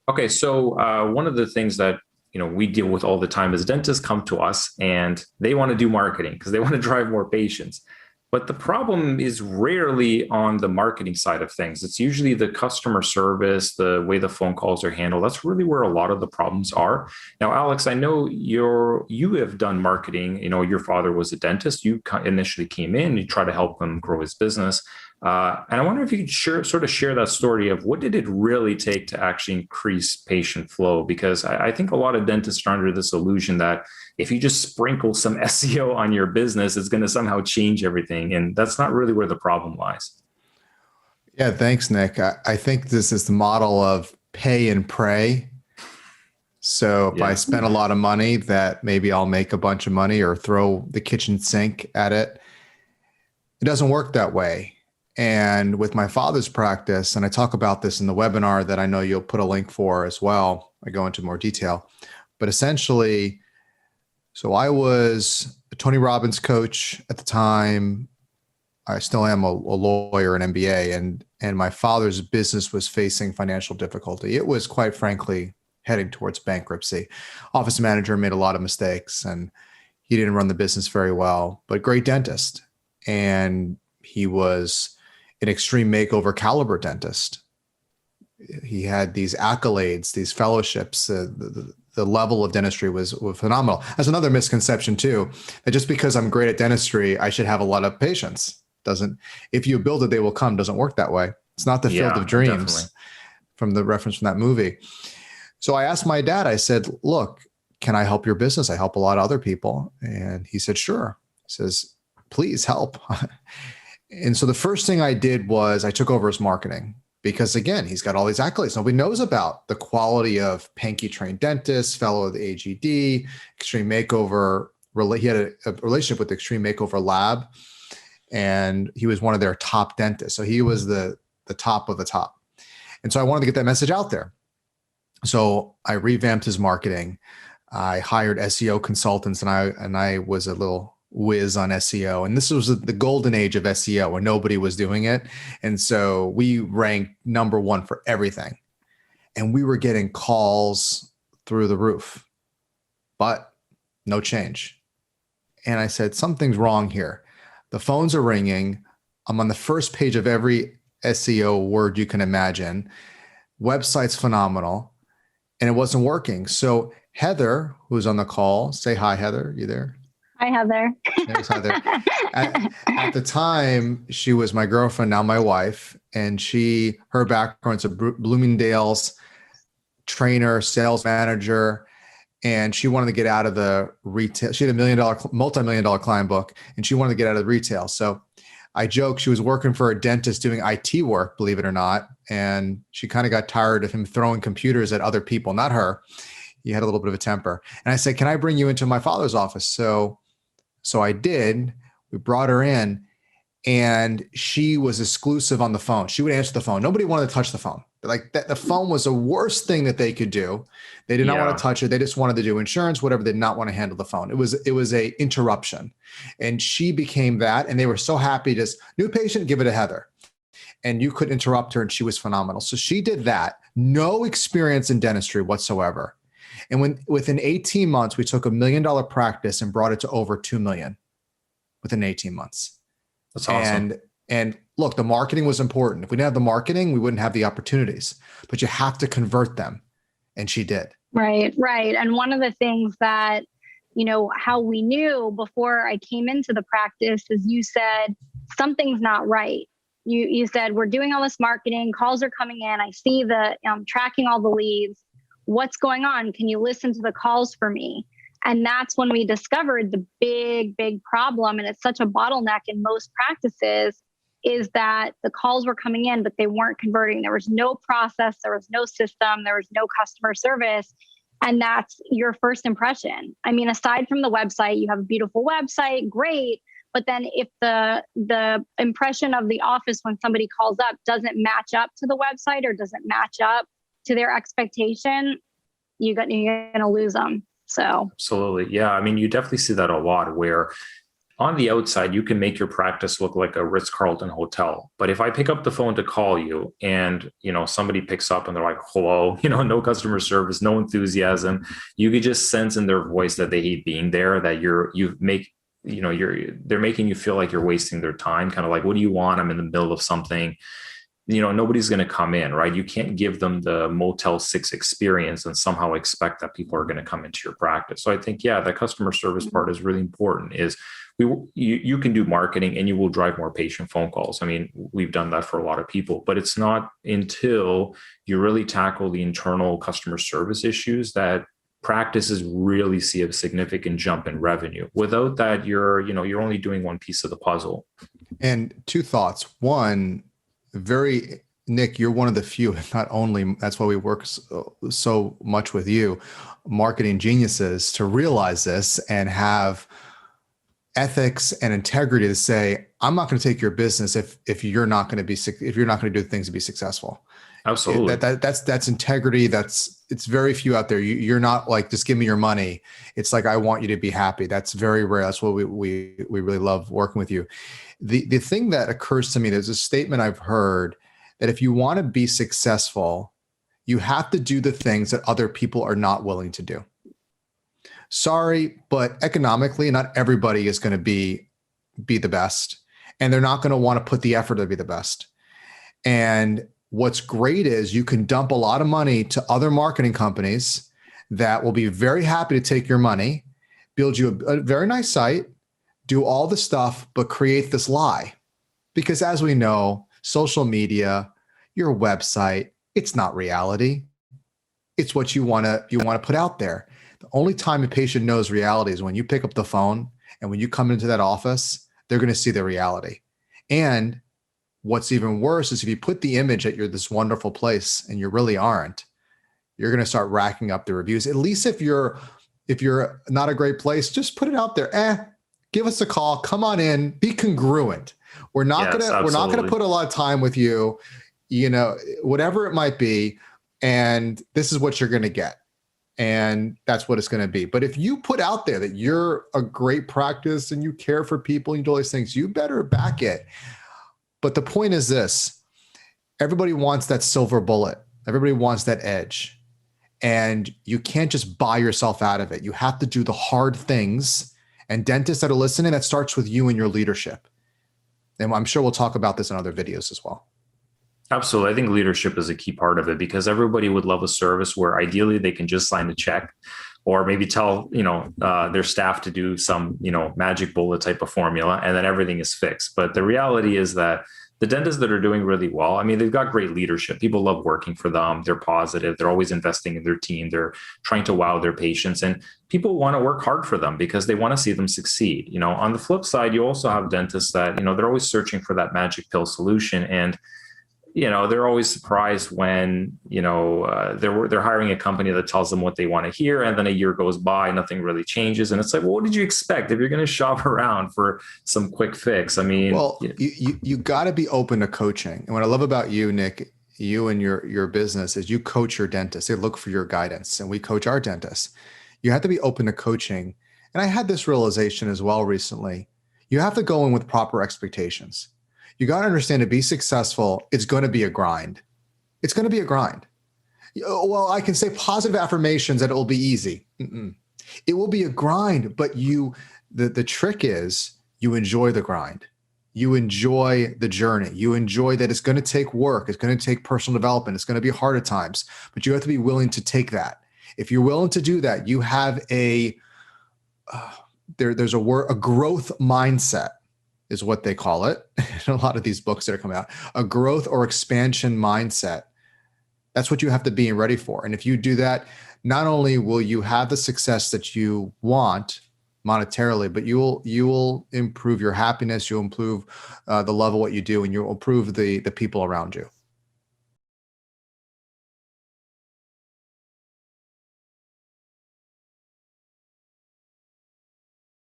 Okay, so one of the things that we deal with all the time is dentists come to us and they want to do marketing because they want to drive more patients. But the problem is rarely on the marketing side of things. It's usually the customer service, the way the phone calls are handled. That's really where a lot of the problems are. Now, Alex, I know you have done marketing. Your father was a dentist. You initially came in, you try to help him grow his business. And I wonder if you could share that story of what did it really take to actually increase patient flow? Because I think a lot of dentists are under this illusion that if you just sprinkle some SEO on your business, it's going to somehow change everything. And that's not really where the problem lies. Yeah, thanks, Nick. I think this is the model of pay and pray. So if I spend a lot of money, that maybe I'll make a bunch of money or throw the kitchen sink at it. It doesn't work that way. And with my father's practice, and I talk about this in the webinar that I know you'll put a link for as well, I go into more detail. But essentially, so I was a Tony Robbins coach at the time. I still am a lawyer, an MBA, and my father's business was facing financial difficulty. It was, quite frankly, heading towards bankruptcy. Office manager made a lot of mistakes, and he didn't run the business very well, but great dentist. And he was an extreme makeover caliber dentist. He had these accolades, these fellowships. The level of dentistry was phenomenal. That's another misconception too, that just because I'm great at dentistry, I should have a lot of patients. If you build it, they will come. Doesn't work that way. It's not the field of dreams. Definitely. From the reference from that movie. So I asked my dad, I said, look, can I help your business? I help a lot of other people. And he said, sure. He says, please help. And so the first thing I did was I took over his marketing because, again, he's got all these accolades. Nobody knows about the quality of Pankey trained dentist, fellow of the AGD, Extreme Makeover. He had a relationship with the Extreme Makeover Lab, and he was one of their top dentists. So he was the top of the top. And so I wanted to get that message out there. So I revamped his marketing. I hired SEO consultants, and I was a little whiz on SEO. And this was the golden age of SEO where nobody was doing it. And so we ranked number one for everything. And we were getting calls through the roof, but no change. And I said, something's wrong here. The phones are ringing. I'm on the first page of every SEO word you can imagine. Website's phenomenal. And it wasn't working. So Heather, who's on the call, say hi, Heather. You there? Hi, Heather. There's Heather. At the time, she was my girlfriend, now my wife, and her background's a Bloomingdale's trainer, sales manager, and she wanted to get out of the retail. She had a multi-million-dollar client book, and she wanted to get out of the retail. So I joke she was working for a dentist doing IT work, believe it or not, and she kind of got tired of him throwing computers at other people, not her. He had a little bit of a temper. And I said, can I bring you into my father's office? So I did. We brought her in, and she was exclusive on the phone. She would answer the phone. Nobody wanted to touch the phone. Like that, the phone was the worst thing that they could do. They did not want to touch it. They just wanted to do insurance, whatever. They did not want to handle the phone. It was a interruption, and she became that. And they were so happy. Just new patient, give it to Heather, and you could interrupt her, and she was phenomenal. So she did that. No experience in dentistry whatsoever. And within 18 months, we took $1 million practice and brought it to over 2 million within 18 months. That's awesome. And look, the marketing was important. If we didn't have the marketing, we wouldn't have the opportunities, but you have to convert them. And she did. Right. And one of the things that, how we knew before I came into the practice is you said, something's not right. You said, we're doing all this marketing, calls are coming in. I see tracking all the leads. What's going on? Can you listen to the calls for me? And that's when we discovered the big problem. And it's such a bottleneck in most practices is that the calls were coming in, but they weren't converting. There was no process. There was no system. There was no customer service. And that's your first impression. I mean, aside from the website, you have a beautiful website, great. But then if the impression of the office when somebody calls up doesn't match up to the website or doesn't match up to their expectation, you're going to lose them. So absolutely. Yeah. I mean, you definitely see that a lot where on the outside, you can make your practice look like a Ritz-Carlton hotel. But if I pick up the phone to call you and, somebody picks up and they're like, hello, no customer service, no enthusiasm, you could just sense in their voice that they hate being there, that they're making you feel like you're wasting their time. Kind of like, what do you want? I'm in the middle of something. Nobody's going to come in, right? You can't give them the Motel 6 experience and somehow expect that people are going to come into your practice. So I think, the customer service part is really important. You can do marketing and you will drive more patient phone calls. I mean, we've done that for a lot of people, but it's not until you really tackle the internal customer service issues that practices really see a significant jump in revenue. Without that, you're only doing one piece of the puzzle. And two thoughts. One, Nick, you're one of the few, if not only, that's why we work so much with you, marketing geniuses, to realize this and have ethics and integrity to say, I'm not going to take your business if you're not going to do things to be successful. Absolutely. That's integrity. It's very few out there. You're not like, just give me your money. It's like, I want you to be happy. That's very rare. That's what we really love working with you. The thing that occurs to me, there's a statement I've heard that if you want to be successful, you have to do the things that other people are not willing to do. Sorry, but economically, not everybody is going to be the best, and they're not going to want to put the effort to be the best. And what's great is you can dump a lot of money to other marketing companies that will be very happy to take your money, build you a very nice site, do all the stuff, but create this lie. Because as we know, social media, your website, it's not reality. It's what you want to put out there. The only time a patient knows reality is when you pick up the phone, and when you come into that office, they're going to see the reality. And what's even worse is if you put the image that you're this wonderful place and you really aren't, you're going to start racking up the reviews. At least if you're not a great place, just put it out there. Give us a call. Come on in. Be congruent. We're not going to put a lot of time with you, whatever it might be. And this is what you're going to get. And that's what it's going to be. But if you put out there that you're a great practice and you care for people and you do all these things, you better back it. But the point is this: everybody wants that silver bullet. Everybody wants that edge. And you can't just buy yourself out of it. You have to do the hard things. And dentists that are listening, that starts with you and your leadership. And I'm sure we'll talk about this in other videos as well. Absolutely. I think leadership is a key part of it, because everybody would love a service where ideally they can just sign a check, or maybe tell, their staff to do some, magic bullet type of formula, and then everything is fixed. But the reality is that the dentists that are doing really well, I mean, they've got great leadership. People love working for them. They're positive. They're always investing in their team. They're trying to wow their patients, and people want to work hard for them because they want to see them succeed. On the flip side, you also have dentists that, they're always searching for that magic pill solution. And they're always surprised when, they're hiring a company that tells them what they want to hear. And then a year goes by, nothing really changes. And it's like, well, what did you expect if you're going to shop around for some quick fix? I mean, well, you got to be open to coaching. And what I love about you, Nick, you and your business, is you coach your dentists. They look for your guidance, and we coach our dentists. You have to be open to coaching. And I had this realization as well recently. You have to go in with proper expectations. You got to understand, to be successful, it's going to be a grind. It's going to be a grind. Well, I can say positive affirmations that it will be easy. It will be a grind, but the trick is you enjoy the grind. You enjoy the journey. You enjoy that it's going to take work. It's going to take personal development. It's going to be hard at times, but you have to be willing to take that. If you're willing to do that, you have there's a growth mindset, is what they call it in a lot of these books that are coming out, a growth or expansion mindset. That's what you have to be ready for. And if you do that, not only will you have the success that you want monetarily, but you will improve your happiness. You'll improve the love of what you do, and you'll improve the people around you.